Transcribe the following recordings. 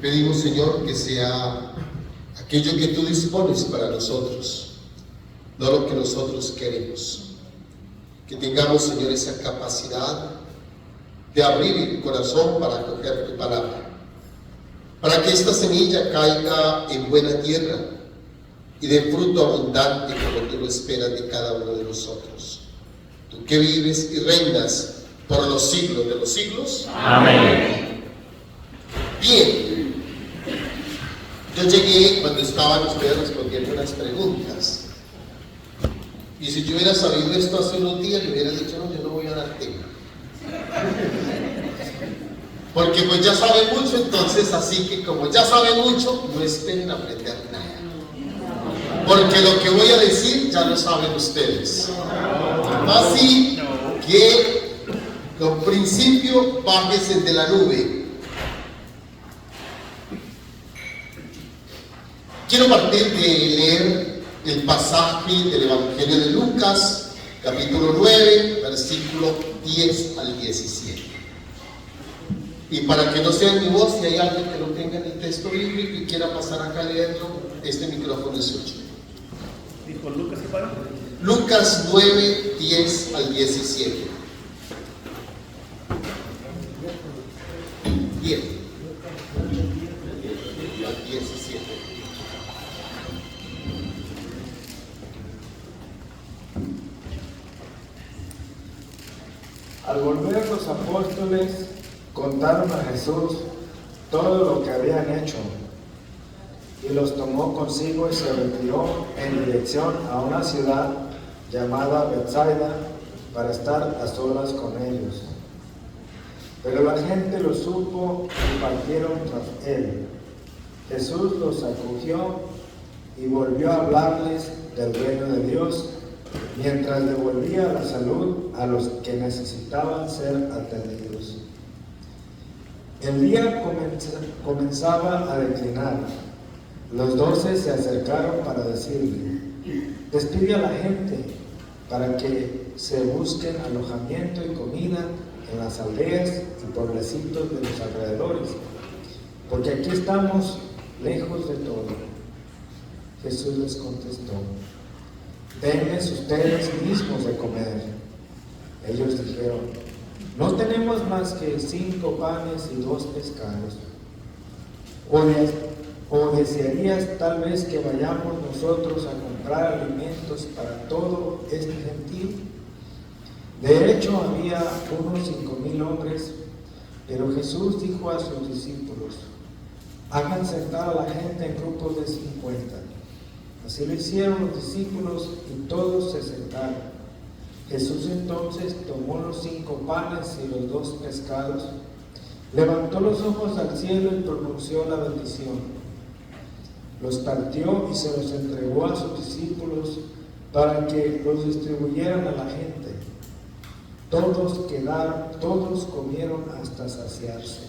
pedimos, Señor, que sea aquello que tú dispones para nosotros, no lo que nosotros queremos. Que tengamos, Señor, esa capacidad de abrir el corazón para acoger tu palabra, para que esta semilla caiga en buena tierra y dé fruto abundante como tú lo esperas de cada uno de nosotros. Tú que vives y reinas por los siglos de los siglos. Amén. Bien, yo llegué cuando estaban ustedes respondiendo unas preguntas. Y si yo hubiera sabido esto hace unos días, le hubiera dicho, no, yo no voy a dar tema. Porque pues ya saben mucho, entonces así que como ya saben mucho, no esperen aprender nada. Porque lo que voy a decir ya lo saben ustedes. Así que con principio bájese de la nube. Quiero partir de leer el pasaje del Evangelio de Lucas, capítulo 9, versículo 10 al 17. Y para que no sea mi voz, si hay alguien que lo tenga en el texto bíblico y quiera pasar acá a leerlo, este micrófono es suyo. ¿Dijo Lucas qué para? Lucas 9, 10 al 17. Bien. Al 17. Al volver los apóstoles contaron a Jesús todo lo que habían hecho, y los tomó consigo y se retiró en dirección a una ciudad llamada Betsaida para estar a solas con ellos. Pero la gente lo supo y partieron tras él. Jesús los acogió y volvió a hablarles del reino de Dios, mientras devolvía la salud a los que necesitaban ser atendidos. El día comenzaba a declinar. Los 12 se acercaron para decirle: despide a la gente para que se busquen alojamiento y comida en las aldeas y pueblecitos de los alrededores, porque aquí estamos lejos de todo. Jesús les contestó: denles ustedes mismos de comer. Ellos dijeron: no tenemos más que 5 panes y 2 pescados. ¿O desearías tal vez que vayamos nosotros a comprar alimentos para todo este gentil? De hecho, había unos 5,000 hombres, pero Jesús dijo a sus discípulos: hagan sentar a la gente en grupos de 50. Así lo hicieron los discípulos y todos se sentaron. Jesús entonces tomó los 5 panes y los 2 pescados, levantó los ojos al cielo y pronunció la bendición. Los partió y se los entregó a sus discípulos para que los distribuyeran a la gente. Todos comieron hasta saciarse.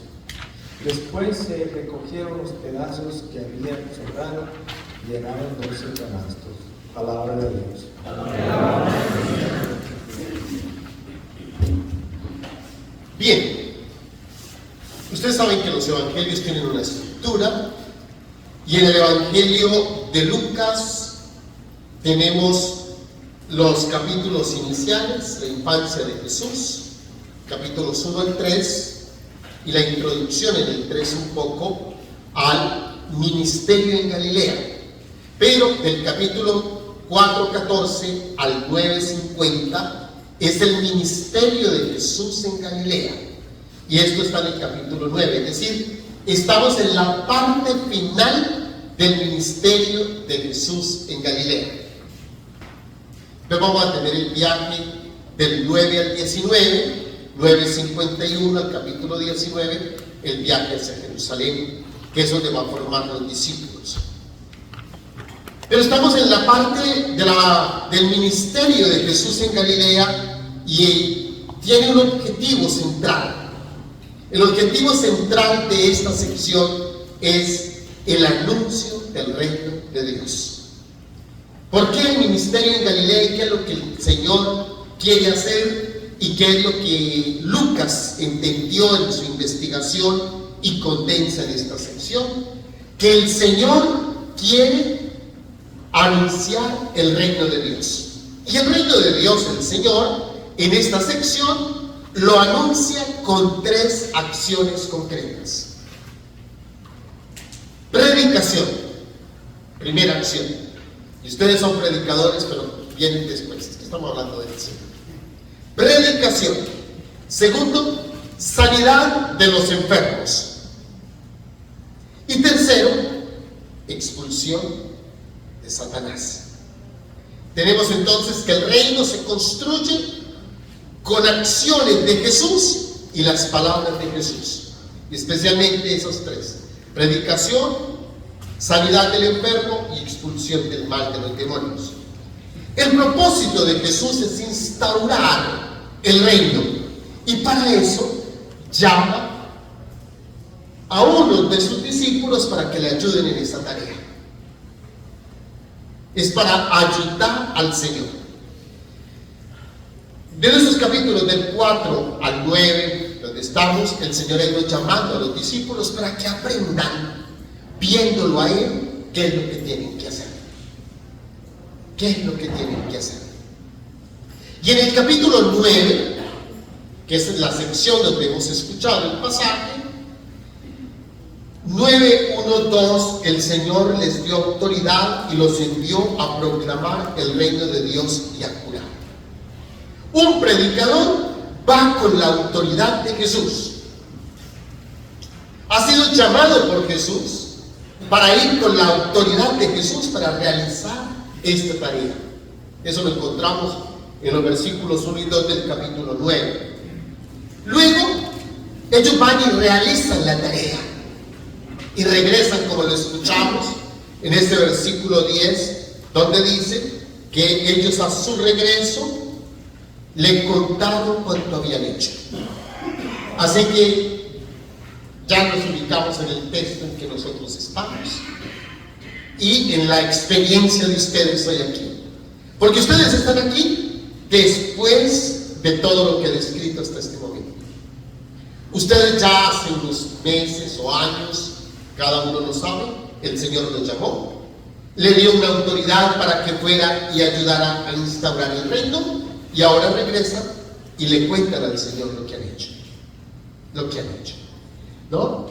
Después se recogieron los pedazos que habían sobrado y llenaron 12 canastos. Palabra de Dios. Bien, ustedes saben que los evangelios tienen una estructura, y en el Evangelio de Lucas tenemos los capítulos iniciales, la infancia de Jesús, capítulos 1 al 3, y la introducción en el 3 un poco al ministerio en Galilea. Pero del capítulo 4:14 al 9:50 es el ministerio de Jesús en Galilea, y esto está en el capítulo 9, es decir, estamos en la parte final del ministerio de Jesús en Galilea. Entonces vamos a tener el viaje del 9 al 19, 9:51 al capítulo 19, el viaje hacia Jerusalén, que es donde van a formar los discípulos. Pero estamos en la parte del ministerio de Jesús en Galilea, y tiene un objetivo central. El objetivo central de esta sección es el anuncio del reino de Dios. ¿Por qué el ministerio en Galilea y qué es lo que el Señor quiere hacer y qué es lo que Lucas entendió en su investigación y condensa en esta sección que el Señor quiere anunciar el reino de Dios. Y el reino de Dios, el Señor, en esta sección lo anuncia con 3 acciones concretas. Predicación, primera acción. Y ustedes son predicadores, pero vienen después. Es que estamos hablando del Señor. Predicación. Segundo, sanidad de los enfermos. Y tercero, expulsión de Satanás. Tenemos entonces que el reino se construye con acciones de Jesús y las palabras de Jesús. Especialmente esos 3. Predicación, sanidad del enfermo y expulsión del mal de los demonios. El propósito de Jesús es instaurar el reino. Y para eso llama a uno de sus discípulos para que le ayuden en esa tarea. Es para ayudar al Señor. Desde esos capítulos del 4 al 9, donde estamos, el Señor ha ido llamando a los discípulos para que aprendan, viéndolo a Él, qué es lo que tienen que hacer. ¿Qué es lo que tienen que hacer? Y en el capítulo 9, que es la sección donde hemos escuchado el pasaje, 9:1-2, el Señor les dio autoridad y los envió a proclamar el reino de Dios y a curar. Un predicador va con la autoridad de Jesús. Ha sido llamado por Jesús para ir con la autoridad de Jesús para realizar esta tarea. Eso lo encontramos en los versículos 1 y 2 del capítulo 9. Luego, ellos van y realizan la tarea. Y regresan, como lo escuchamos en este versículo 10, donde dice que ellos a su regreso le contaron cuánto habían hecho. Así que ya nos ubicamos en el texto en que nosotros estamos y en la experiencia de ustedes hoy aquí. Porque ustedes están aquí después de todo lo que he descrito hasta este momento. Ustedes ya hace unos meses o años, cada uno lo sabe, el Señor los llamó, le dio una autoridad para que fuera y ayudara a instaurar el reino, y ahora regresan y le cuentan al Señor lo que han hecho. Lo que han hecho, ¿no?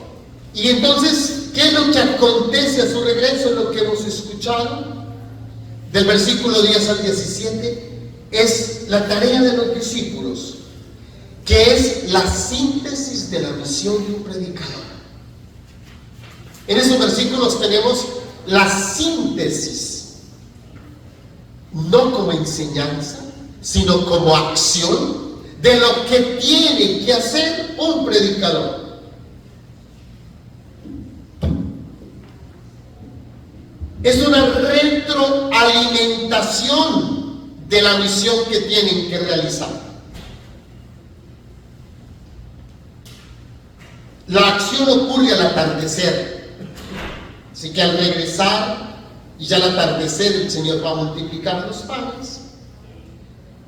Y entonces, ¿qué es lo que acontece a su regreso? Es lo que hemos escuchado del versículo 10 al 17, es la tarea de los discípulos, que es la síntesis de la misión de un predicador. En esos versículos tenemos la síntesis, no como enseñanza, sino como acción de lo que tiene que hacer un predicador. Es una retroalimentación de la misión que tienen que realizar. La acción ocurre al atardecer. Así que al regresar, y ya al atardecer el Señor va a multiplicar los panes.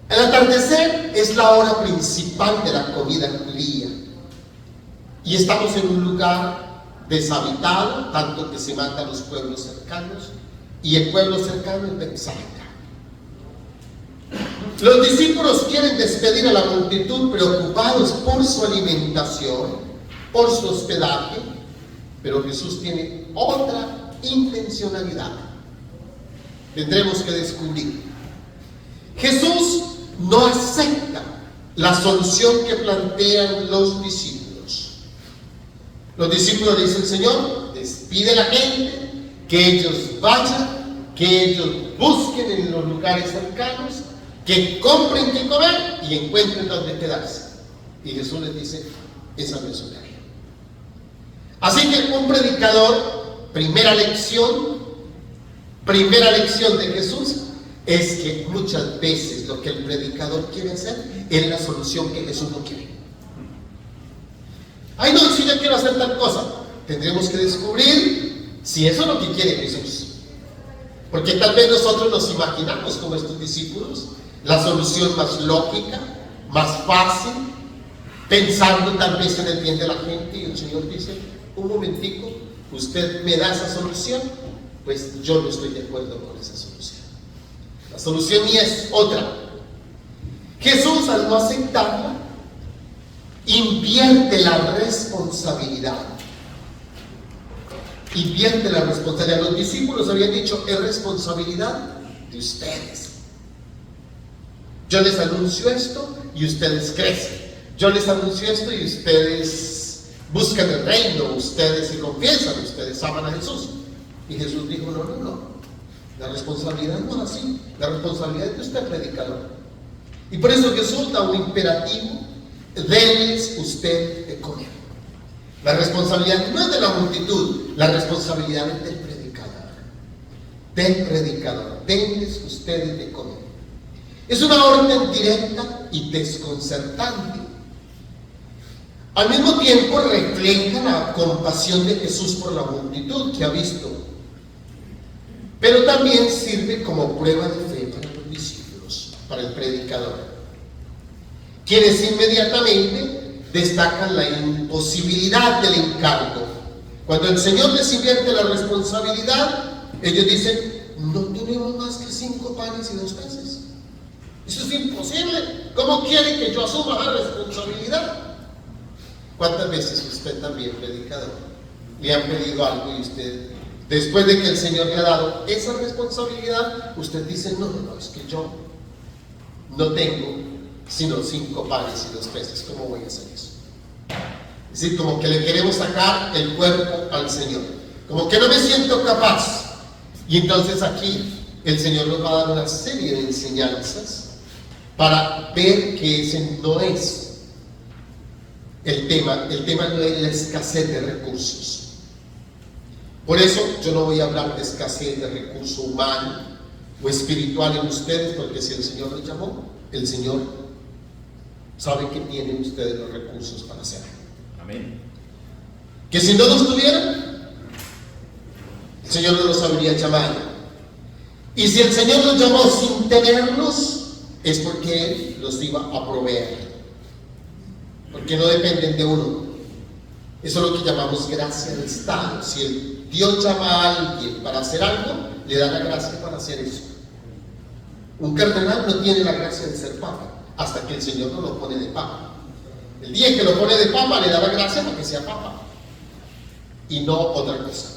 El atardecer es la hora principal de la comida judía. Y estamos en un lugar deshabitado, tanto que se mata a los pueblos cercanos, y el pueblo cercano es Betsaida. Los discípulos quieren despedir a la multitud preocupados por su alimentación, por su hospedaje, pero Jesús tiene otra intencionalidad. Tendremos que descubrir. Jesús no acepta la solución que plantean los discípulos. Los discípulos le dicen: Señor, despide a la gente, que ellos vayan, que ellos busquen en los lugares cercanos, que compren qué comer y encuentren donde quedarse. Y Jesús les dice: esa no es su tarea. Así que un predicador, primera lección de Jesús es que muchas veces lo que el predicador quiere hacer es la solución que Jesús no quiere. Ay, no, si yo quiero hacer tal cosa, tendremos que descubrir si eso es lo que quiere Jesús. Porque tal vez nosotros nos imaginamos, como estos discípulos, la solución más lógica, más fácil, pensando tal vez en el bien de la gente, y el Señor dice, un momentico, usted me da esa solución, pues yo no estoy de acuerdo con esa solución. La solución mía es otra. Jesús, al no aceptarla, invierte la responsabilidad. Invierte la responsabilidad. Los discípulos habían dicho, es responsabilidad de ustedes. Yo les anuncio esto y ustedes crecen. Yo les anuncio esto y ustedes buscan el reino, ustedes se confiesan, ustedes aman a Jesús. Y Jesús dijo, no. La responsabilidad no es así. La responsabilidad es de usted, predicador. Y por eso Jesús da un imperativo: denles usted de comer. La responsabilidad no es de la multitud, la responsabilidad es del predicador. Del predicador, denles ustedes de comer. Es una orden directa y desconcertante. Al mismo tiempo refleja la compasión de Jesús por la multitud que ha visto, pero también sirve como prueba de fe para los discípulos, para el predicador, quienes inmediatamente destacan la imposibilidad del encargo. Cuando el Señor les invierte la responsabilidad, ellos dicen, no tenemos más que 5 panes y 2 peces. Eso es imposible. ¿Cómo quiere que yo asuma la responsabilidad? ¿Cuántas veces usted también, predicador, le han pedido algo y usted, después de que el Señor le ha dado esa responsabilidad, usted dice, no, es que yo no tengo sino 5 panes y 2 peces, ¿cómo voy a hacer eso? Es decir, como que le queremos sacar el cuerpo al Señor, como que no me siento capaz. Y entonces aquí el Señor nos va a dar una serie de enseñanzas para ver que ese no es el tema no es la escasez de recursos. Por eso yo no voy a hablar de escasez de recurso humano o espiritual en ustedes, porque si el Señor los llamó, el Señor sabe que tienen ustedes los recursos para hacerlo. Amén. Que si no los tuvieran, el Señor no los habría llamado. Y si el Señor los llamó sin tenerlos, es porque Él los iba a proveer. Porque no dependen de uno. Eso es lo que llamamos gracia de Estado. Si Dios llama a alguien para hacer algo, le da la gracia para hacer eso. Un cardenal no tiene la gracia de ser papa hasta que el Señor no lo pone de papa. El día que lo pone de papa, le da la gracia para que sea papa y no otra cosa.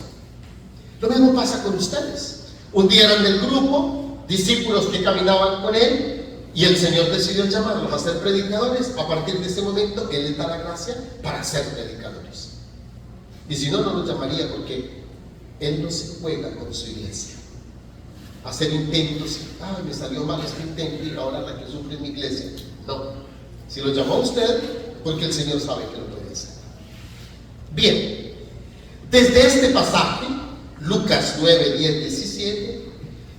Lo mismo pasa con ustedes. Un día eran del grupo, discípulos que caminaban con Él, y el Señor decidió llamarlos a ser predicadores. A partir de ese momento, Él les da la gracia para ser predicadores. Y si no, no los llamaría, porque Él no se juega con su iglesia. Hacer intentos, me salió mal este intento y ahora la que sufre es mi iglesia. No. Si lo llamó a usted, porque el Señor sabe que lo puede hacer. Bien. Desde este pasaje, Lucas 9, 10, 17,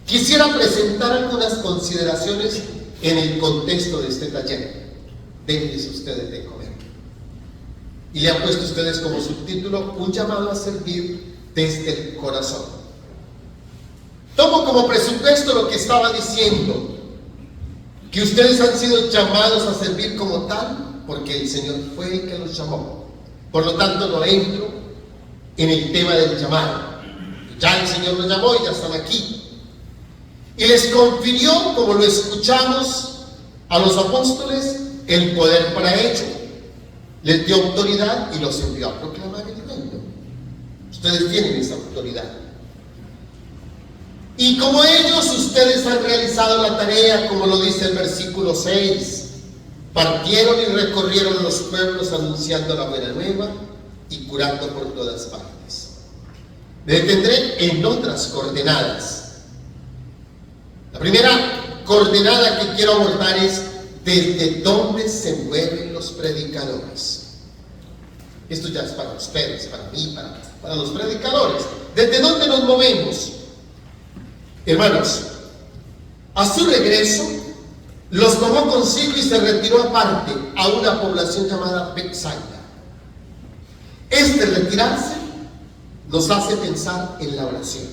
quisiera presentar algunas consideraciones en el contexto de este taller. Denles ustedes de comer. Y le han puesto ustedes como subtítulo, un llamado a servir desde el corazón. Tomo como presupuesto lo que estaba diciendo, que ustedes han sido llamados a servir como tal, porque el Señor fue el que los llamó. Por lo tanto, no entro en el tema del llamado. Ya el Señor los llamó y ya están aquí. Y les confirió, como lo escuchamos, a los apóstoles el poder para ello. Les dio autoridad y los envió a proclamar el reino. Ustedes tienen esa autoridad. Y como ellos, ustedes han realizado la tarea, como lo dice el versículo 6. Partieron y recorrieron los pueblos anunciando la buena nueva y curando por todas partes. Me detendré en otras coordenadas. La primera coordenada que quiero abordar es desde dónde se mueven los predicadores. Esto ya es para ustedes, para mí, para los predicadores. ¿Desde dónde nos movemos? Hermanos, a su regreso, los tomó consigo y se retiró aparte a una población llamada Betsaida. Este retirarse nos hace pensar en la oración.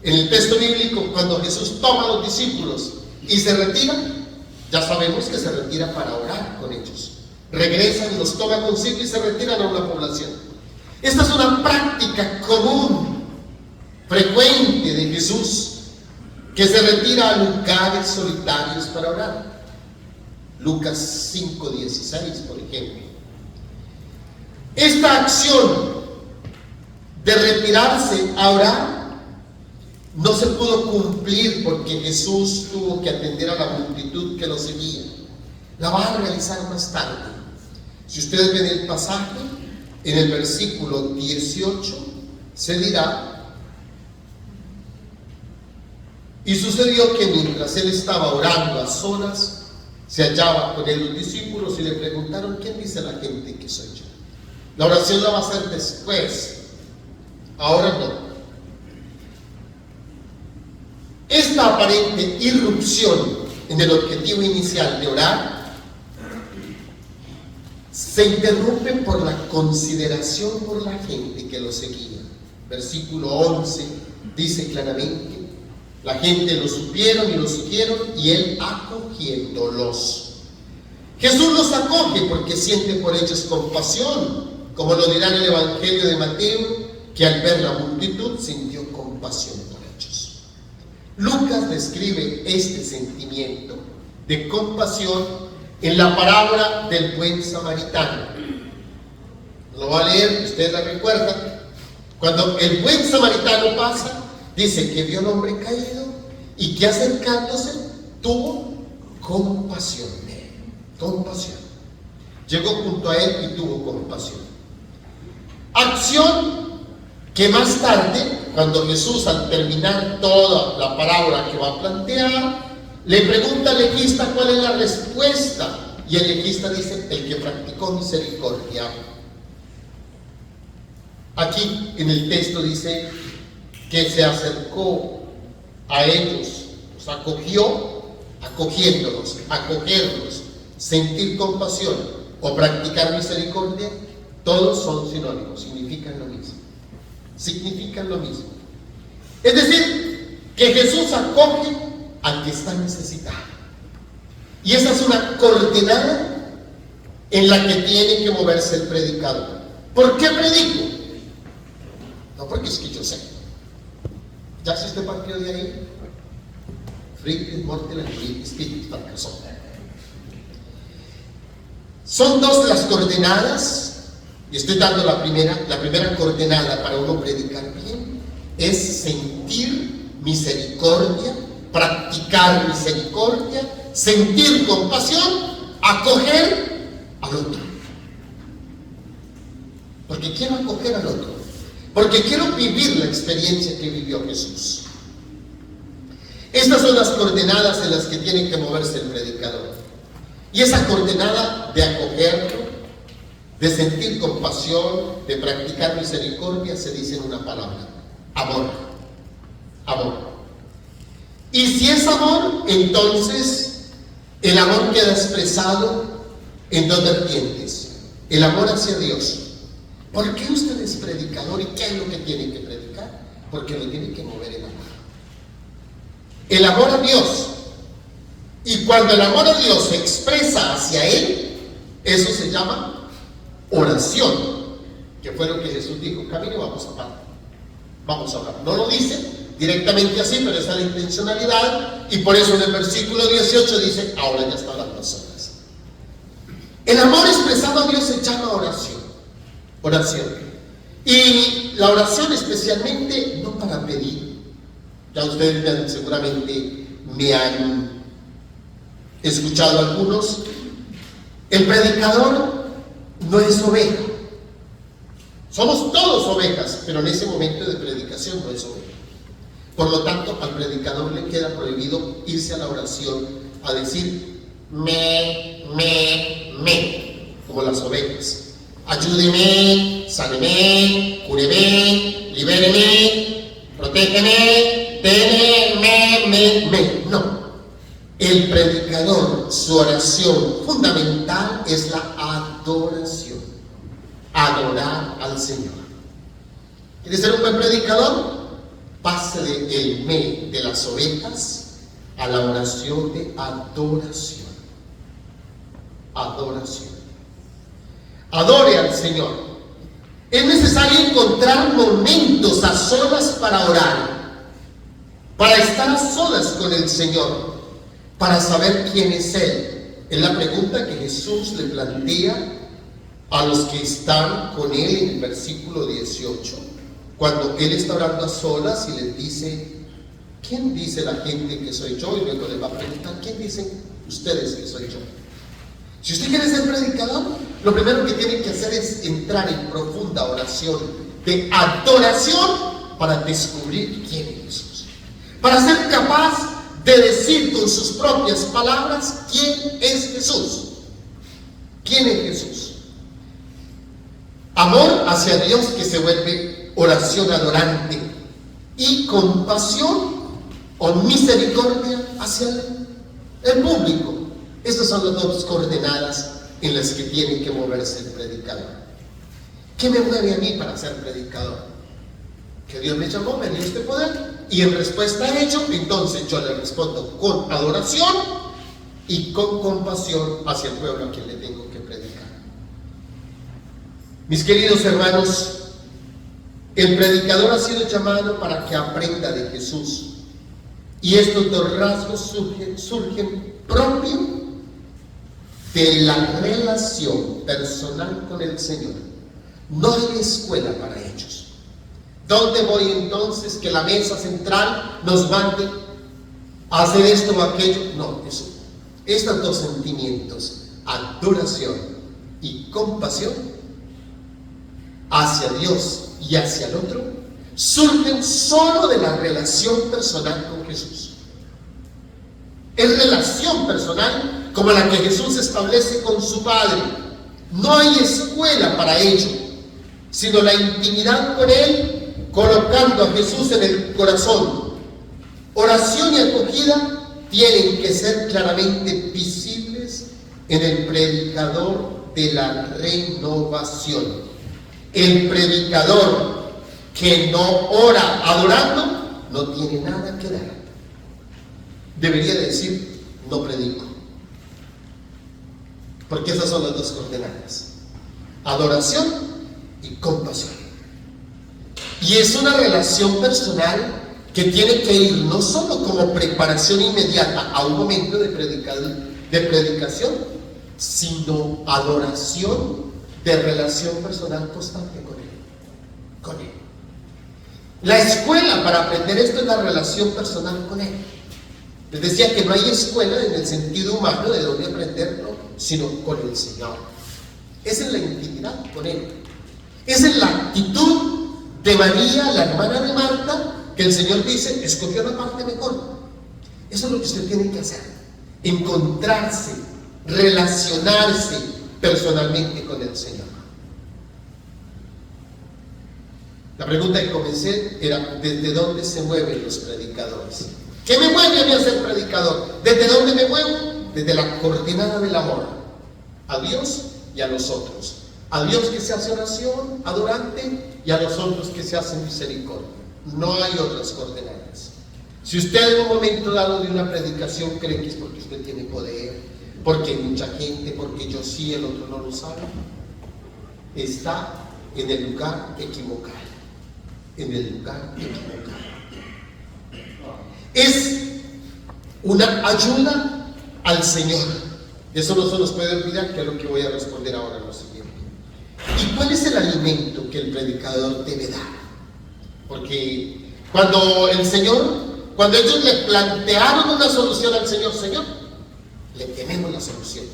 En el texto bíblico, cuando Jesús toma a los discípulos y se retira, ya sabemos que se retira para orar con ellos. regresan y los toma consigo y se retiran a una población. Esta es una práctica común, frecuente de Jesús, que se retira a lugares solitarios para orar. Lucas 5:16, por ejemplo. Esta acción de retirarse a orar no se pudo cumplir porque Jesús tuvo que atender a la multitud que lo seguía. La va a realizar más tarde. Si ustedes ven el pasaje, en el versículo 18 se dirá: y sucedió que mientras él estaba orando a solas, se hallaba con él los discípulos y le preguntaron: ¿quién dice la gente que soy yo? La oración la va a hacer después, ahora no. Esta aparente irrupción en el objetivo inicial de orar se interrumpe por la consideración por la gente que lo seguía. Versículo 11 dice claramente: la gente lo supieron y lo siguieron, y él acogiéndolos. Jesús los acoge porque siente por ellos compasión, como lo dirá en el Evangelio de Mateo, que al ver la multitud sintió compasión por ellos. Lucas describe este sentimiento de compasión en la parábola del buen samaritano. Lo va a leer, ustedes la recuerdan. Cuando el buen samaritano pasa, dice que vio al hombre caído y que acercándose tuvo compasión de él. Compasión. Llegó junto a él y tuvo compasión. Acción que más tarde, cuando Jesús, al terminar toda la parábola que va a plantear, le pregunta al legista cuál es la respuesta, y el legista dice: el que practicó misericordia. Aquí en el texto dice que se acercó a ellos, los acogió, acogiéndolos, acogerlos, sentir compasión o practicar misericordia. Todos son sinónimos, significan lo mismo. Significan lo mismo. Es decir, que Jesús acoge al que está necesitado. Y esa es una coordenada en la que tiene que moverse el predicador. ¿Por qué predico? No porque es que yo sé. Ya si usted partió de ahí, Friedrich Mortel y Spirit fracasó. Son dos las coordenadas, y estoy dando la primera coordenada para uno predicar bien, es sentir misericordia, practicar misericordia, sentir compasión, acoger al otro. Porque quiero acoger al otro, porque quiero vivir la experiencia que vivió Jesús. Estas son las coordenadas en las que tiene que moverse el predicador. Y esa coordenada de acogerlo, de sentir compasión, de practicar misericordia, se dice en una palabra: amor. Amor. Y si es amor, entonces el amor queda expresado en dos vertientes: el amor hacia Dios. ¿Por qué usted es predicador y qué es lo que tiene que predicar? Porque lo tiene que mover el amor. El amor a Dios. Y cuando el amor a Dios se expresa hacia Él, eso se llama oración, que fue lo que Jesús dijo: camine, vamos a hablar. Vamos a hablar. No lo dice directamente así, pero esa es la intencionalidad, y por eso en el versículo 18 dice: ahora ya están las personas. El amor expresado a Dios se llama oración. Oración. Y la oración especialmente no para pedir. Ya ustedes seguramente me han escuchado algunos. El predicador no es oveja. Somos todos ovejas, pero en ese momento de predicación no es oveja. Por lo tanto, al predicador le queda prohibido irse a la oración a decir me, como las ovejas. Ayúdeme, sáneme, cúreme, libéreme, protégeme, me. No. El predicador, su oración fundamental es la adoración. Adorar al Señor. ¿Quiere ser un buen predicador? Pase del me de las ovejas a la oración de adoración. Adoración. adore al Señor. Es necesario encontrar momentos a solas para orar, para estar a solas con el Señor, para saber quién es Él. Es la pregunta que Jesús le plantea a los que están con Él en el versículo 18, cuando Él está orando a solas y les dice: ¿quién dice la gente que soy yo? Y luego les va a preguntar: ¿quién dicen ustedes que soy yo? Si usted quiere ser predicador, lo primero que tiene que hacer es entrar en profunda oración de adoración para descubrir quién es Jesús, para ser capaz de decir con sus propias palabras quién es Jesús. ¿Quién es Jesús? Amor hacia Dios, que se vuelve oración adorante, y compasión o misericordia hacia el público. Estas son las dos coordenadas en las que tiene que moverse el predicador. ¿Qué me mueve a mí para ser predicador? Que Dios me llamó, me dio este poder, y en respuesta a ello, entonces yo le respondo con adoración y con compasión hacia el pueblo a quien le tengo que predicar. Mis queridos hermanos, el predicador ha sido llamado para que aprenda de Jesús, y estos dos rasgos surgen propio de la relación personal con el Señor. No hay escuela para ellos. ¿Dónde voy entonces que la mesa central nos mande a hacer esto o aquello? No, eso. Estos dos sentimientos, adoración y compasión hacia Dios y hacia el otro, surgen solo de la relación personal con Jesús. Es relación personal como la que Jesús establece con su Padre. No hay escuela para ello, sino la intimidad con Él, colocando a Jesús en el corazón. Oración y acogida tienen que ser claramente visibles en el predicador de la renovación. El predicador que no ora adorando no tiene nada que dar. Debería decir: no predico. Porque esas son las dos coordenadas: adoración y compasión. Y es una relación personal que tiene que ir no solo como preparación inmediata a un momento de predicación, sino adoración de relación personal constante con Él. La escuela para aprender esto es la relación personal con Él. Les decía que no hay escuela en el sentido humano de donde aprenderlo, sino con el Señor. Esa es la intimidad con Él. Esa es la actitud de María, la hermana de Marta, que el Señor dice: escogió la parte mejor. Eso es lo que usted tiene que hacer: encontrarse, relacionarse personalmente con el Señor. La pregunta que comencé era: ¿desde dónde se mueven los predicadores? ¿Qué me mueve a mí a ser predicador? ¿Desde dónde me muevo? Desde la coordenada del amor a Dios y a los otros. A Dios, que se hace oración adorante, y a los otros que se hace misericordia. No hay otras coordenadas. Si usted en un momento dado de una predicación cree que es porque usted tiene poder, porque hay mucha gente, porque yo sí, el otro no lo sabe, está en el lugar equivocado. En el lugar equivocado. Es una ayuda al Señor. Eso no se nos puede olvidar, que es lo que voy a responder ahora en lo siguiente. ¿Y cuál es el alimento que el predicador debe dar? Porque cuando ellos le plantearon una solución al Señor: Señor, le tenemos la solución.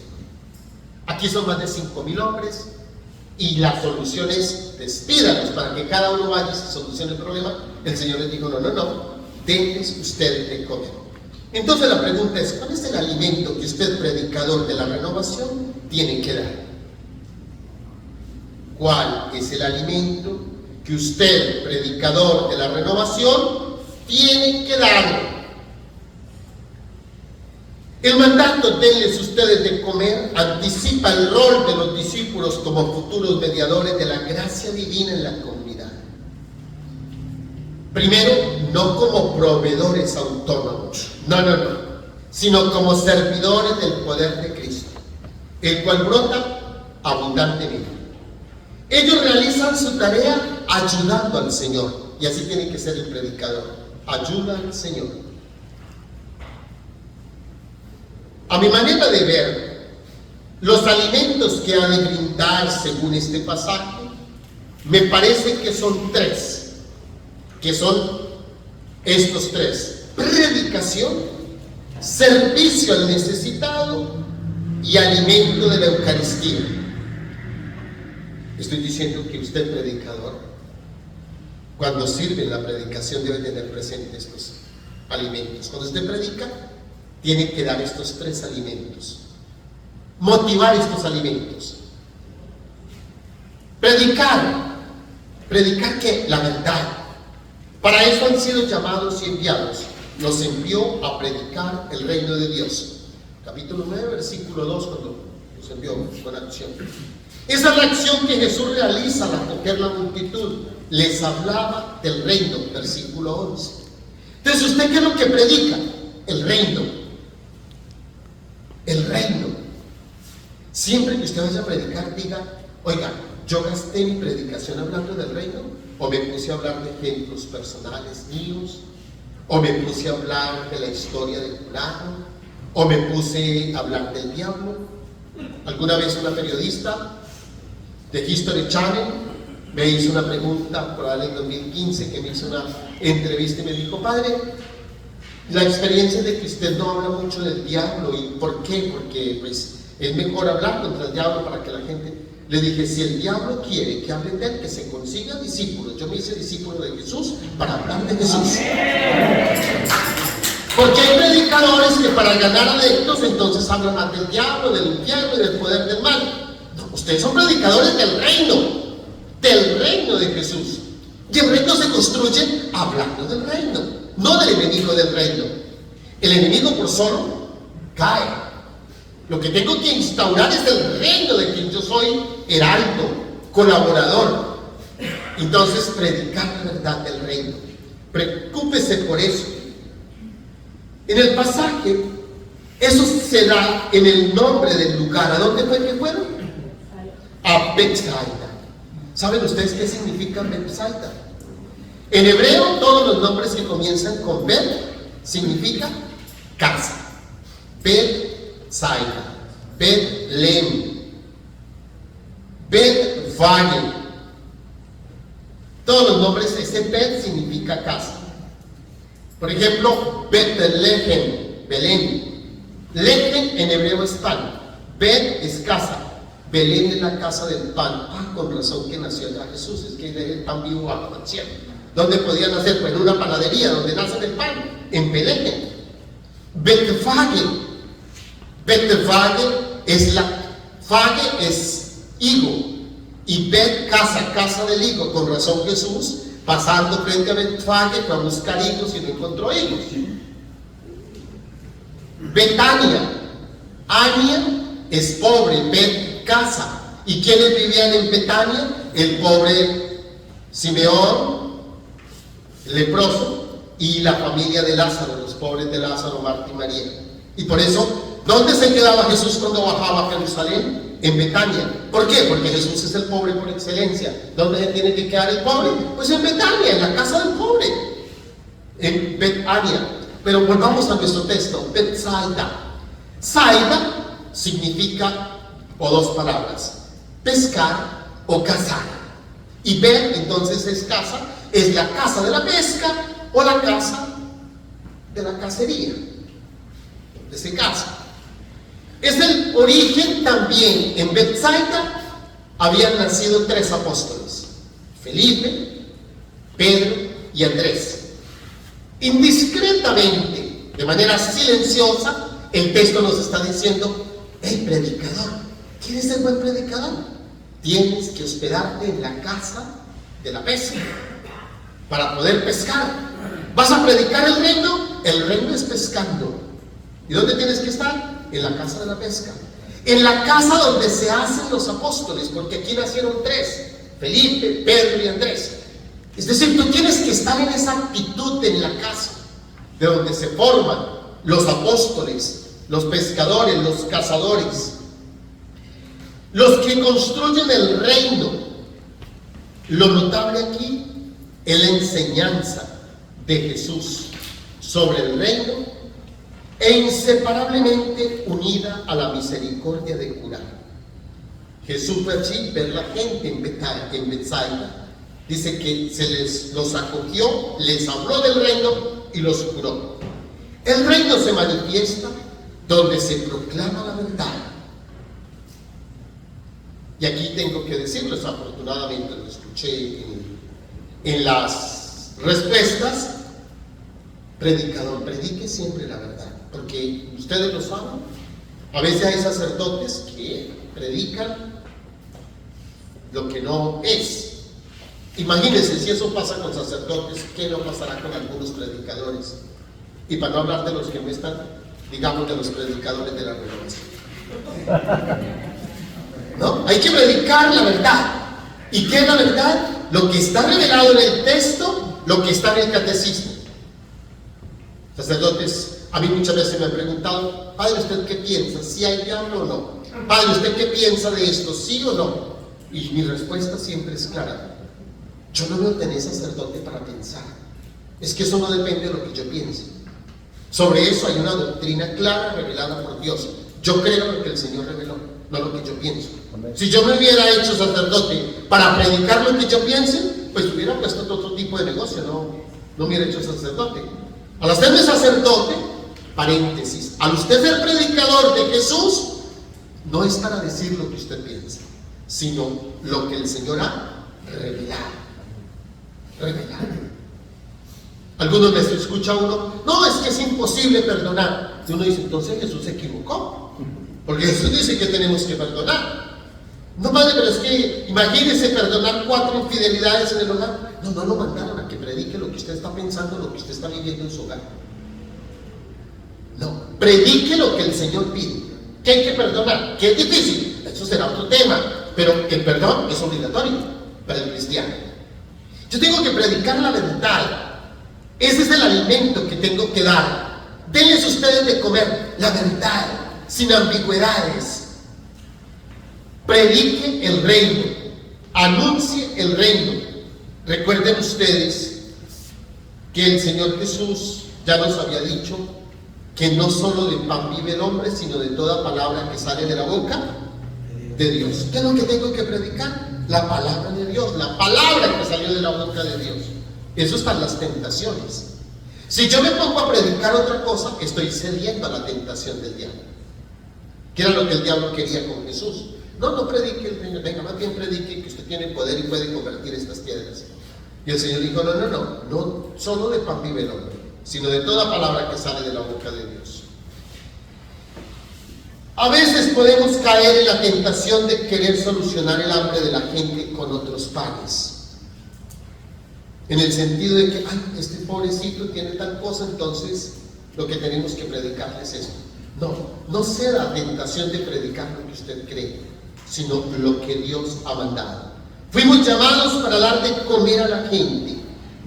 Aquí son más de 5,000 hombres, y la solución es: despídalos para que cada uno vaya y se solucione el problema. El Señor les dijo: no, denles ustedes de comer. Entonces la pregunta es: ¿cuál es el alimento que usted, predicador de la renovación, tiene que dar? ¿Cuál es el alimento que usted, predicador de la renovación, tiene que dar? El mandato: denles ustedes de comer, anticipa el rol de los discípulos como futuros mediadores de la gracia divina en la comunidad. Primero, no como proveedores autónomos, no, sino como servidores del poder de Cristo, el cual brota abundantemente. Ellos realizan su tarea ayudando al Señor. Y así tiene que ser el predicador. Ayuda al Señor. A mi manera de ver, los alimentos que ha de brindar según este pasaje, me parece que son tres. Que son estos tres: predicación, servicio al necesitado y alimento de la Eucaristía. Estoy diciendo que usted, predicador, cuando sirve la predicación debe tener presente estos alimentos. Cuando usted predica, tiene que dar estos tres alimentos, motivar estos alimentos. Predicar que la verdad. Para eso han sido llamados y enviados. Nos envió a predicar el reino de Dios. Capítulo 9, versículo 2, cuando nos envió con acción. Esa es la acción que Jesús realiza al acoger la multitud. Les hablaba del reino, versículo 11. Entonces, ¿usted qué es lo que predica? El reino. El reino. Siempre que usted vaya a predicar, diga: oiga, yo gasté mi predicación hablando del reino, o me puse a hablar de ejemplos personales míos, o me puse a hablar de la historia del fulano, o me puse a hablar del diablo. Alguna vez una periodista de History Channel me hizo una pregunta, probablemente en 2015, que me hizo una entrevista y me dijo: padre, la experiencia de que usted no habla mucho del diablo, ¿y por qué? Porque pues es mejor hablar contra el diablo para que la gente... Le dije: si el diablo quiere que hablen de él, que se consiga discípulos. Yo me hice discípulo de Jesús para hablar de Jesús. Porque hay predicadores que para ganar adeptos entonces hablan más del diablo, del infierno y del poder del mal. No, ustedes son predicadores del reino de Jesús. Y el reino se construye hablando del reino, no del enemigo del reino. El enemigo por solo cae. Lo que tengo que instaurar es el reino de quien yo soy heraldo, colaborador. Entonces, predicar la verdad del reino. Preocúpese por eso. En el pasaje, eso se da en el nombre del lugar. ¿A dónde fue que fueron? A Betsaida. ¿Saben ustedes qué significa Betsaida? En hebreo, todos los nombres que comienzan con Bet significa casa. Betsaida, Betlem, Betfage. Todos los nombres, ese Bet significa casa. Por ejemplo, Betlehem, Belén. Lehem en hebreo es pan. Bet es casa. Belén es la casa del pan. Con razón que nació allá Jesús. Es que el pan vivo bajo el cielo. ¿Dónde podía nacer? Pues en una panadería. ¿Donde nace el pan? En Belén. Betfage. Betfage es Fage es higo. Y Bet, casa del higo. Con razón Jesús, pasando frente a Betfage, fue a buscar higos y no encontró higos. Betania. Ania es pobre. Bet, casa. ¿Y quiénes vivían en Betania? El pobre Simeón, leproso, y la familia de Lázaro, los pobres de Lázaro, Marta y María. Y por eso, ¿dónde se quedaba Jesús cuando bajaba a Jerusalén? En Betania. ¿Por qué? Porque Jesús es el pobre por excelencia. ¿Dónde se tiene que quedar el pobre? Pues en Betania, en la casa del pobre, en Betania. Pero volvamos a nuestro texto. Betsaida. Saida significa, o dos palabras, pescar o cazar. Y Bet entonces es casa, es la casa de la pesca o la casa de la cacería, donde se caza. Es el origen también. En Betsaida habían nacido 3 apóstoles: Felipe, Pedro y Andrés. Indiscretamente, de manera silenciosa, el texto nos está diciendo: hey, predicador, ¿quieres ser buen predicador? Tienes que hospedarte en la casa de la pesca para poder pescar. ¿Vas a predicar el reino? El reino es pescando. ¿Y dónde tienes que estar? En la casa de la pesca. En la casa donde se hacen los apóstoles, porque aquí nacieron 3: Felipe, Pedro y Andrés. Es decir, tú tienes que estar en esa actitud en la casa de donde se forman los apóstoles, los pescadores, los cazadores, los que construyen el reino. Lo notable aquí es la enseñanza de Jesús sobre el reino e inseparablemente unida a la misericordia de curar. Jesús fue allí ver la gente en Betsaida. Dice que los acogió, les habló del reino y los curó. El reino se manifiesta donde se proclama la verdad. Y aquí tengo que decirles, afortunadamente lo escuché en las respuestas: predicador, predique siempre la verdad, porque ustedes lo saben, a veces hay sacerdotes que predican lo que no es. Imagínense si eso pasa con sacerdotes, ¿qué no pasará con algunos predicadores? Y para no hablar de los que no están, digamos de los predicadores de la renovación. ¿No? Hay que predicar la verdad. ¿Y qué es la verdad? Lo que está revelado en el texto, lo que está en el catecismo. Sacerdotes, a mí muchas veces me han preguntado: padre, ¿usted qué piensa? ¿Si hay diablo o no? Padre, ¿usted qué piensa de esto? ¿Sí o no? Y mi respuesta siempre es clara: yo no me ordené sacerdote para pensar. Es que eso no depende de lo que yo piense. Sobre eso hay una doctrina clara revelada por Dios. Yo creo lo que el Señor reveló, no lo que yo pienso. Si yo me hubiera hecho sacerdote para predicar lo que yo piense, pues hubiera puesto otro tipo de negocio, no me hubiera hecho sacerdote. Al hacerme sacerdote, paréntesis, al usted ser predicador de Jesús, no es para decir lo que usted piensa, sino lo que el Señor ha revelado. Algunos veces escucha uno: no, es que es imposible perdonar. Y uno dice: entonces Jesús se equivocó, porque Jesús dice que tenemos que perdonar. No, padre, pero es que imagínese perdonar 4 infidelidades en el hogar. No lo mandaron a que predique lo que usted está pensando, lo que usted está viviendo en su hogar. No, predique lo que el Señor pide. ¿Qué hay que perdonar? ¿Qué es difícil? Eso será otro tema, pero el perdón es obligatorio para el cristiano. Yo tengo que predicar la verdad. Ese es el alimento que tengo que dar. Denles ustedes de comer la verdad, sin ambigüedades. Predique el reino, anuncie el reino. Recuerden ustedes que el Señor Jesús ya nos había dicho que no solo de pan vive el hombre, sino de toda palabra que sale de la boca de Dios. ¿Qué es lo que tengo que predicar? La palabra de Dios, la palabra que salió de la boca de Dios. Eso están las tentaciones. Si yo me pongo a predicar otra cosa, estoy cediendo a la tentación del diablo, que era lo que el diablo quería con Jesús. No predique el Señor, venga, más bien predique que usted tiene poder y puede convertir estas piedras. Y el Señor dijo: no solo de pan vive el hombre, sino de toda palabra que sale de la boca de Dios. A veces podemos caer en la tentación de querer solucionar el hambre de la gente con otros panes, en el sentido de que, este pobrecito tiene tal cosa, entonces lo que tenemos que predicarle es esto. No sea la tentación de predicar lo que usted cree, sino lo que Dios ha mandado. Fuimos llamados para dar de comer a la gente,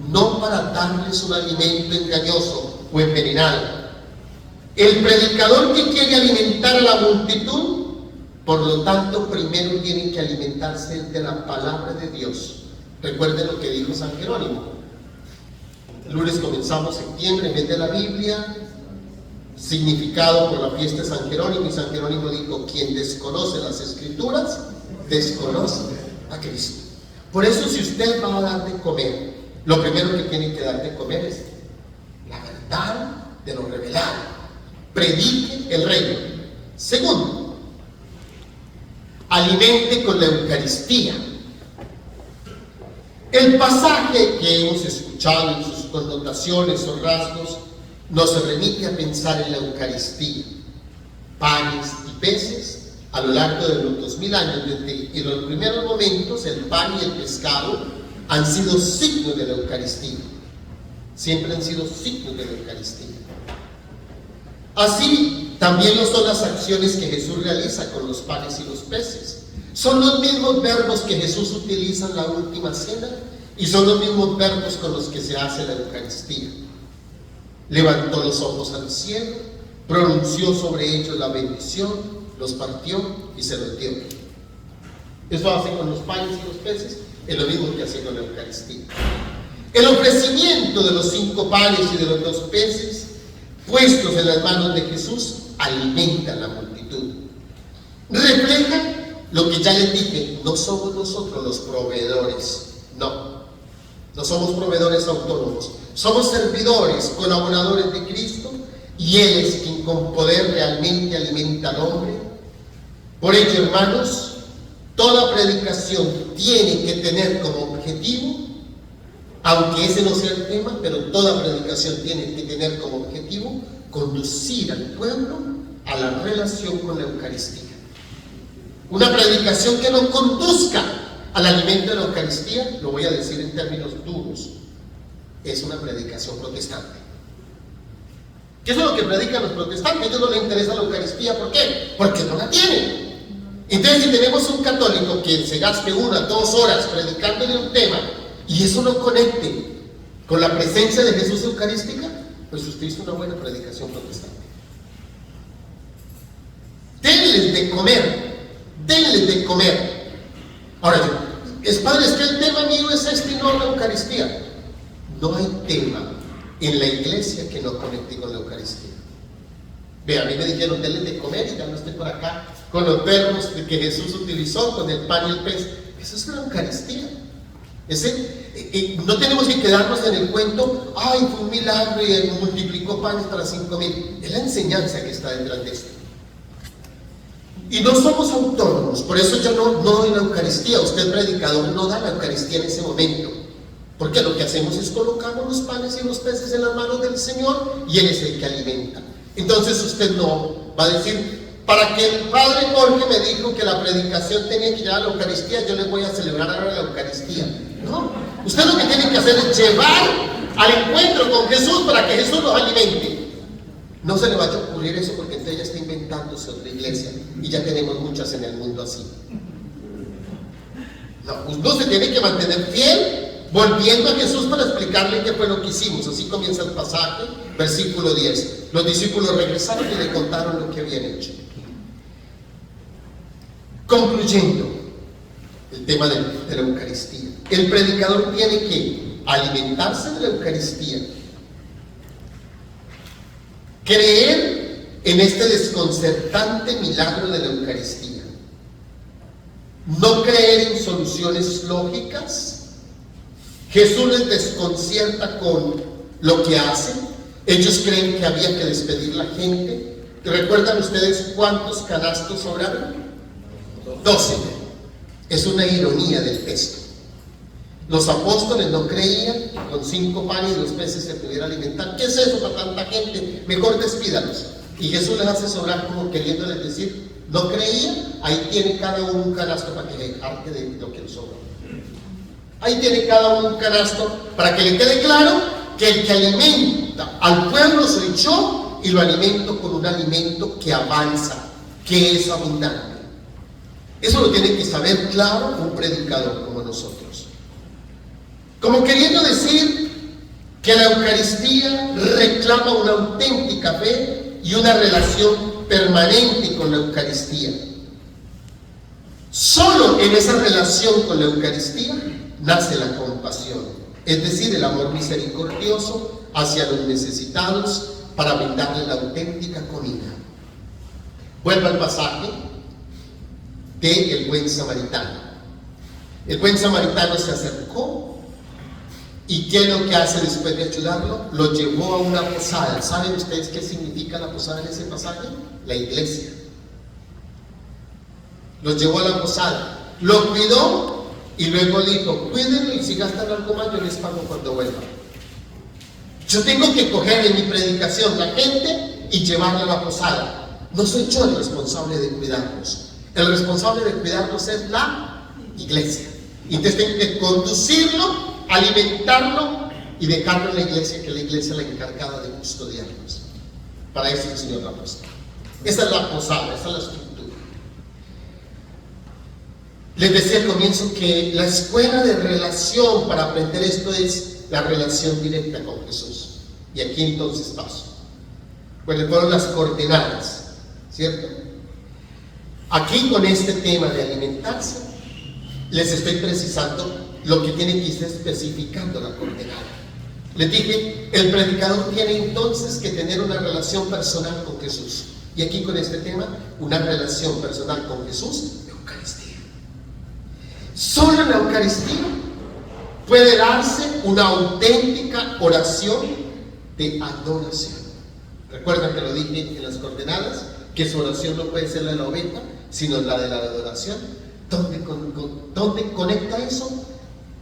no para darles un alimento engañoso o envenenado. El predicador que quiere alimentar a la multitud, por lo tanto, primero tiene que alimentarse de la palabra de Dios. Recuerden lo que dijo San Jerónimo. El lunes comenzamos septiembre, en vez de la Biblia, significado por la fiesta de San Jerónimo, y San Jerónimo dijo: quien desconoce las Escrituras, desconoce a Cristo. Por eso, si usted va a dar de comer, lo primero que tiene que dar de comer es la verdad de lo revelado. Predique el reino. Segundo, alimente con la Eucaristía. El pasaje que hemos escuchado en sus connotaciones o rasgos nos remite a pensar en la Eucaristía. Panes y peces a lo largo de los 2000 años, desde en los primeros momentos, el pan y el pescado han sido signos de la Eucaristía. Siempre han sido signos de la Eucaristía. Así también lo son las acciones que Jesús realiza con los panes y los peces. Son los mismos verbos que Jesús utiliza en la última cena y son los mismos verbos con los que se hace la Eucaristía. Levantó los ojos al cielo, pronunció sobre ellos la bendición, los partió y se los dio. Eso hace con los panes y los peces Es lo mismo que hace con la Eucaristía. El ofrecimiento de los 5 panes y de los 2 peces puestos en las manos de Jesús alimenta a la multitud. Refleja lo que ya les dije, no somos nosotros los proveedores, no somos proveedores autónomos, somos servidores, colaboradores de Cristo, y Él es quien con poder realmente alimenta al hombre. Por ello, hermanos, toda predicación tiene que tener como objetivo, aunque ese no sea el tema, pero toda predicación tiene que tener como objetivo conducir al pueblo a la relación con la Eucaristía. Una predicación que no conduzca al alimento de la Eucaristía, lo voy a decir en términos duros, es una predicación protestante. ¿Qué es lo que predican los protestantes? A ellos no les interesa la Eucaristía. ¿Por qué? Porque no la tienen. Entonces, si tenemos un católico que se gaste 1 a 2 horas predicándole un tema y eso no conecte con la presencia de Jesús eucarística, pues usted hizo una buena predicación protestante. Denles de comer, denles de comer. Ahora, padre, es que el tema mío es este y no la Eucaristía. No hay tema en la iglesia que no conecte con la Eucaristía. Ve, a mí me dijeron denles de comer y ya no estoy por acá con los verbos que Jesús utilizó, con el pan y el pez. Eso es la Eucaristía. No tenemos que quedarnos en el cuento, ay, fue un milagro y Él multiplicó panes para 5,000. Es la enseñanza que está detrás de esto. Y no somos autónomos, por eso yo no doy la Eucaristía. Usted, predicador, no da la Eucaristía en ese momento, porque lo que hacemos es colocamos los panes y los peces en las manos del Señor y Él es el que alimenta. Entonces usted no va a decir, para que el padre Jorge me dijo que la predicación tenía que llevar a la Eucaristía, yo le voy a celebrar ahora la Eucaristía. No, usted lo que tiene que hacer es llevar al encuentro con Jesús para que Jesús los alimente. No se le vaya a ocurrir eso, porque entonces ya está inventándose otra iglesia y ya tenemos muchas en el mundo así. No, uno se tiene que mantener fiel, volviendo a Jesús para explicarle qué fue lo que hicimos. Así comienza el pasaje, versículo 10. Los discípulos regresaron y le contaron lo que habían hecho. Concluyendo el tema de la Eucaristía, el predicador tiene que alimentarse de la Eucaristía, creer en este desconcertante milagro de la Eucaristía, no creer en soluciones lógicas. Jesús les desconcierta con lo que hacen. Ellos creen que había que despedir la gente. ¿Recuerdan ustedes cuántos canastos sobraron? 12. Es una ironía del texto. Los apóstoles no creían que con 5 panes y 2 peces se pudiera alimentar. ¿Qué es eso para tanta gente? Mejor despídalos. Y Jesús les hace sobrar, como queriéndoles decir, no creían, ahí tiene cada uno un canasto para que le jarte de lo que les sobra. Ahí tiene cada uno un canasto para que le quede claro que el que alimenta al pueblo soy yo, y lo alimento con un alimento que avanza, que es abundante. Eso lo tiene que saber claro un predicador como nosotros. Como queriendo decir que la Eucaristía reclama una auténtica fe y una relación permanente con la Eucaristía. Solo en esa relación con la Eucaristía nace la compasión, es decir, el amor misericordioso hacia los necesitados para brindarle la auténtica comida. Vuelvo al pasaje del buen samaritano. El buen samaritano se acercó y ¿qué es lo que hace después de ayudarlo? Lo llevó a una posada. ¿Saben ustedes qué significa la posada en ese pasaje? La iglesia. Lo llevó a la posada, lo cuidó y luego dijo, cuídenlo y si gastan algo más yo les pago cuando vuelva. Yo tengo que coger en mi predicación la gente y llevarla a la posada. No soy yo el responsable de cuidarlos. El responsable de cuidarlos es la iglesia. Y entonces tengo que conducirlo, alimentarlo y dejarlo en la iglesia, que la iglesia es la encargada de custodiarlos. Para eso el Señor la puso. Esa es la posada, esa es la estructura. Les decía al comienzo que la escuela de relación para aprender esto es la relación directa con Jesús. Y aquí entonces paso. Pues le fueron las coordenadas, ¿cierto? Aquí con este tema de alimentarse, les estoy precisando lo que tiene que irse especificando la coordenada. Les dije, el predicador tiene entonces que tener una relación personal con Jesús. Y aquí con este tema, una relación personal con Jesús, Eucaristía. Solo en la Eucaristía puede darse una auténtica oración de adoración. Recuerdan que lo dije en las coordenadas, que su oración no puede ser la de la oveja, sino la de la adoración. ¿Dónde conecta eso?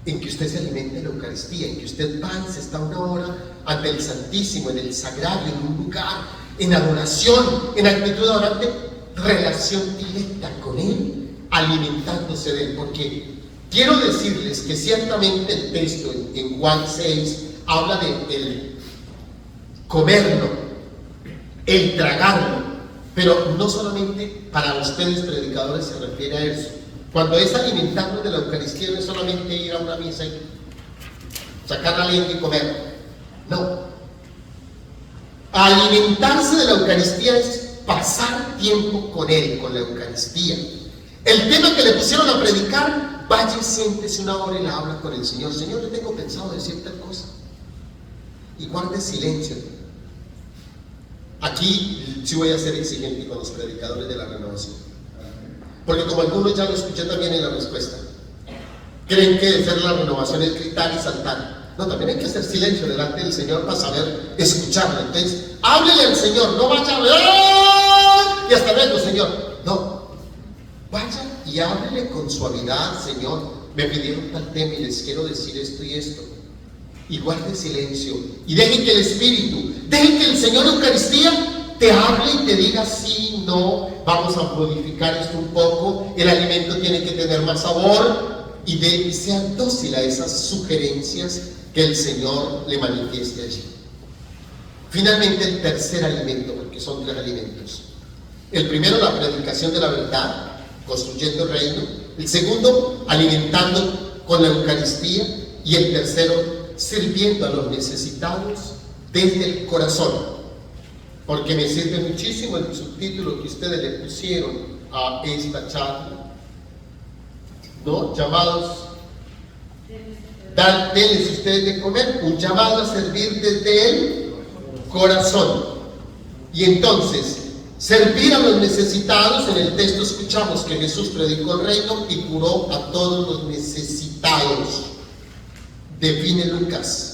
En que usted se alimente de la Eucaristía, en que usted va y se está una hora ante el Santísimo, en el Sagrario, en un lugar, en adoración, en actitud adorante, relación directa con Él, alimentándose de Él. Porque quiero decirles que ciertamente el texto en Juan 6 habla de el comerlo, el tragarlo, pero no solamente para ustedes predicadores se refiere a eso. Cuando es alimentarnos de la Eucaristía no es solamente ir a una misa y sacar la lengua y comer. No. Alimentarse de la Eucaristía es pasar tiempo con Él, con la Eucaristía. El tema que le pusieron a predicar, vaya y siéntese una hora y la habla con el Señor. Señor, yo tengo pensado decir tal cosa. Y guarde silencio. Aquí sí voy a ser exigente con los predicadores de la renovación. Porque como algunos ya lo escuché también en la respuesta, creen que hacer la renovación es gritar y saltar. No, también hay que hacer silencio delante del Señor para saber escucharlo. Entonces, háblele al Señor, no vaya a y hasta luego, Señor. No, vaya y háblele con suavidad. Señor, me pidieron tal tema y les quiero decir esto y esto. Y guarde silencio y deje que el Espíritu, deje que el Señor Eucaristía te hable y te diga sí, no, vamos a modificar esto un poco, el alimento tiene que tener más sabor, y sea dócil a esas sugerencias que el Señor le manifieste allí. Finalmente, el tercer alimento, porque son 3 alimentos. El primero, la predicación de la verdad, construyendo el reino. El segundo, alimentando con la Eucaristía. Y el tercero, sirviendo a los necesitados desde el corazón. Porque me sirve muchísimo el subtítulo que ustedes le pusieron a esta charla, ¿no? Llamados, denles ustedes de comer, un llamado a servir desde el corazón. Y entonces, servir a los necesitados, en el texto escuchamos que Jesús predicó el reino y curó a todos los necesitados. Define Lucas.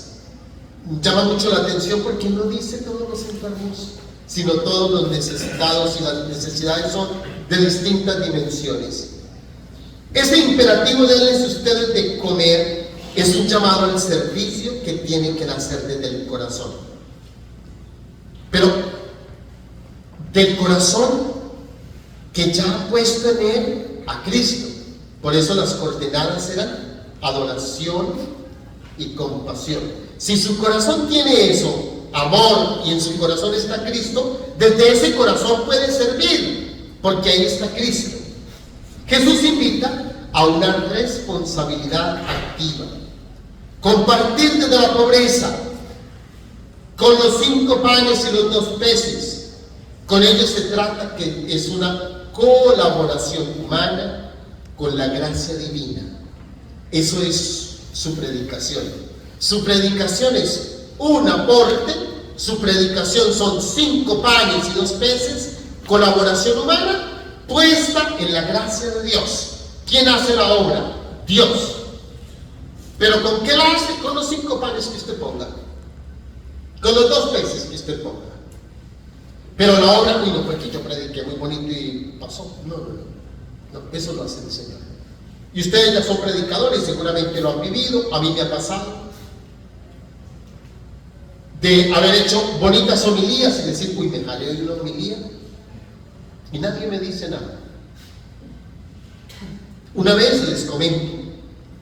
Llama mucho la atención porque no dice todos los enfermos, sino todos los necesitados, y las necesidades son de distintas dimensiones. Ese imperativo de darles ustedes de comer es un llamado al servicio que tiene que nacer desde el corazón. Pero del corazón que ya ha puesto en él a Cristo. Por eso las coordenadas eran adoración y compasión. Si su corazón tiene eso, amor, y en su corazón está Cristo, desde ese corazón puede servir, porque ahí está Cristo. Jesús invita a una responsabilidad activa. Compartir desde la pobreza, con los 5 panes y los 2 peces. Con ellos se trata que es una colaboración humana con la gracia divina. Eso es su predicación. Su predicación es un aporte, su predicación son 5 panes y 2 peces, colaboración humana puesta en la gracia de Dios. ¿Quién hace la obra? Dios. ¿Pero con qué la hace? Con los 5 panes que usted ponga, con los 2 peces que usted ponga. Pero la obra, no fue que yo prediqué muy bonito y pasó. No, eso lo hace el Señor. Y ustedes ya son predicadores, seguramente lo han vivido, a mí me ha pasado, de haber hecho bonitas homilías y decir, uy, me jalé de una homilía y nadie me dice nada. Una vez les comento,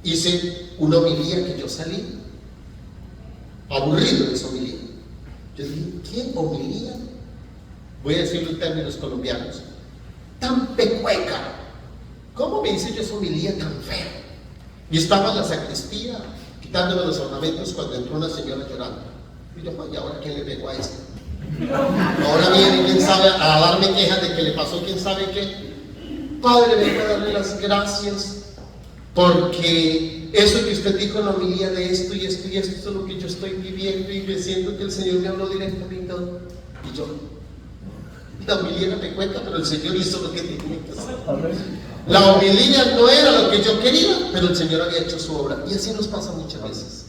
hice una homilía que yo salí aburrido de esa homilía. Yo dije, ¿qué homilía? Voy a decirlo en términos colombianos, tan pecueca. ¿Cómo me hice yo esa homilía tan fea? Y estaba en la sacristía quitándome los ornamentos cuando entró una señora llorando. Y yo, ¿y ahora quién le pegó a esto? Ahora viene, quién sabe, a darme quejas de que le pasó quién sabe qué. Padre, vengo a darle las gracias porque eso que usted dijo en la homilía de esto y esto y esto es lo que yo estoy viviendo y me siento que el Señor me habló directamente. Y yo, la homilía me cuenta, pero el Señor hizo lo que tenía que hacer. La homilía no era lo que yo quería, pero el Señor había hecho su obra. Y así nos pasa muchas veces.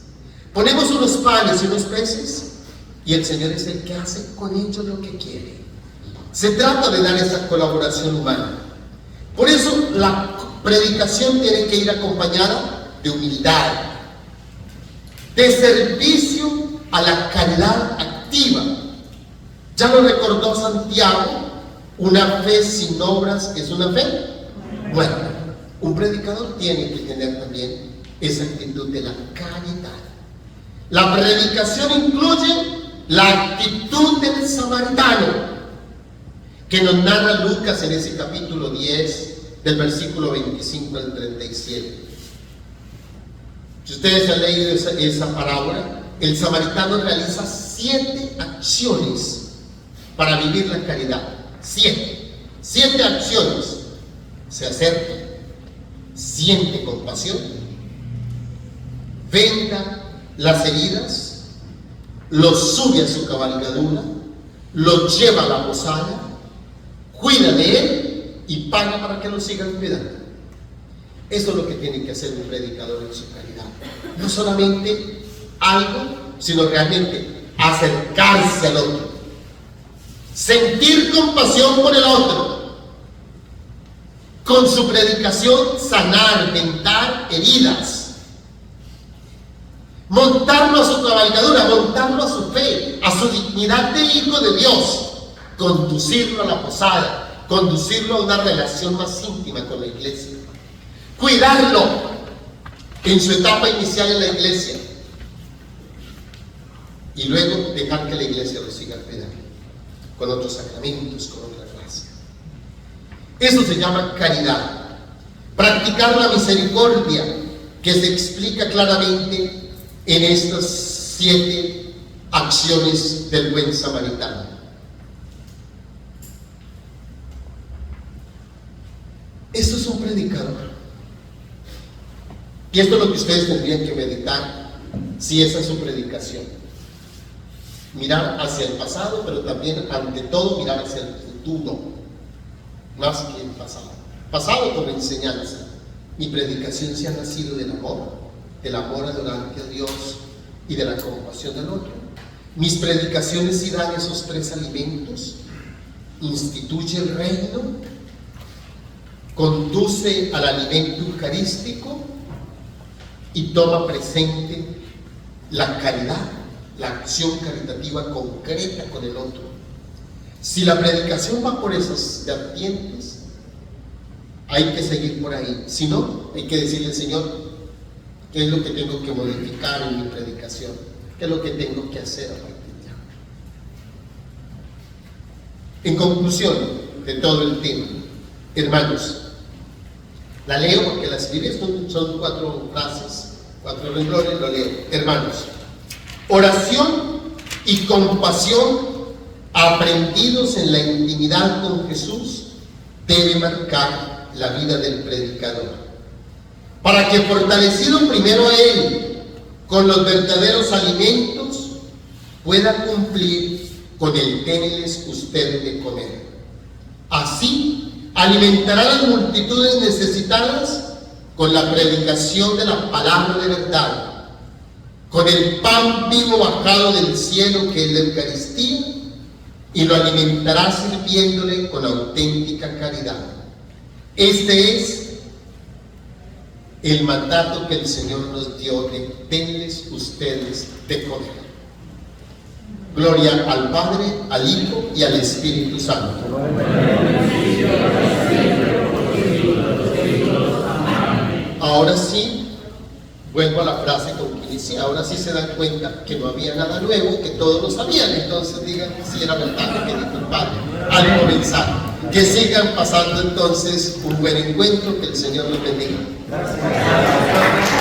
Ponemos unos panes y unos peces y el Señor es el que hace con ellos lo que quiere. Se trata de dar esa colaboración humana. Por eso la predicación tiene que ir acompañada de humildad, de servicio a la caridad activa. Ya lo recordó Santiago, una fe sin obras es una fe muerta. Un predicador tiene que tener también esa actitud de la caridad. La predicación incluye la actitud del samaritano, que nos narra Lucas en ese capítulo 10, del versículo 25 al 37. Si ustedes han leído esa parábola, el samaritano realiza 7 acciones para vivir la caridad. 7 acciones. Se acerca, siente compasión, venda las heridas, lo sube a su cabalgadura, lo lleva a la posada, cuida de él y paga para que lo sigan cuidando. Eso es lo que tiene que hacer un predicador en su caridad. No solamente algo, sino realmente acercarse al otro, sentir compasión por el otro, con su predicación sanar, vendar heridas, montarlo a su cabalgadura, montarlo a su fe, a su dignidad de hijo de Dios, conducirlo a la posada, conducirlo a una relación más íntima con la iglesia, cuidarlo en su etapa inicial en la iglesia y luego dejar que la iglesia lo siga cuidando con otros sacramentos, con otra gracia. Eso se llama caridad. Practicar la misericordia, que se explica claramente en estas 7 acciones del buen samaritano. Esto es un predicador. Y esto es lo que ustedes tendrían que meditar si esa es su predicación. Mirar hacia el pasado, pero también, ante todo, mirar hacia el futuro, más que el pasado. Pasado como enseñanza. Mi predicación se ha nacido del amor adorante a Dios y de la compasión del otro. Mis predicaciones sí dan esos 3 alimentos. Instituye el reino, conduce al alimento eucarístico y toma presente la caridad, la acción caritativa concreta con el otro. Si la predicación va por esas vertientes, hay que seguir por ahí. Si no, hay que decirle al Señor qué es lo que tengo que modificar en mi predicación, qué es lo que tengo que hacer a partir de ahora. En conclusión de todo el tema, hermanos, la leo porque la escribí, son 4 frases, 4 renglones, lo leo. Hermanos, oración y compasión aprendidos en la intimidad con Jesús debe marcar la vida del predicador, para que, fortalecido primero él con los verdaderos alimentos, pueda cumplir con el denles usted de comer. Así alimentará a las multitudes necesitadas con la predicación de la palabra de verdad, con el pan vivo bajado del cielo que es la Eucaristía, y lo alimentará sirviéndole con auténtica caridad. Este es el mandato que el Señor nos dio de denles ustedes de comer. Gloria al Padre, al Hijo y al Espíritu Santo. Ahora sí, vuelvo a la frase con que inicié. Ahora sí se dan cuenta que no había nada nuevo, que todos lo sabían. Entonces digan que sí era verdad lo que dijo el Padre al comenzar. Que sigan pasando entonces un buen encuentro, que el Señor los bendiga. Gracias.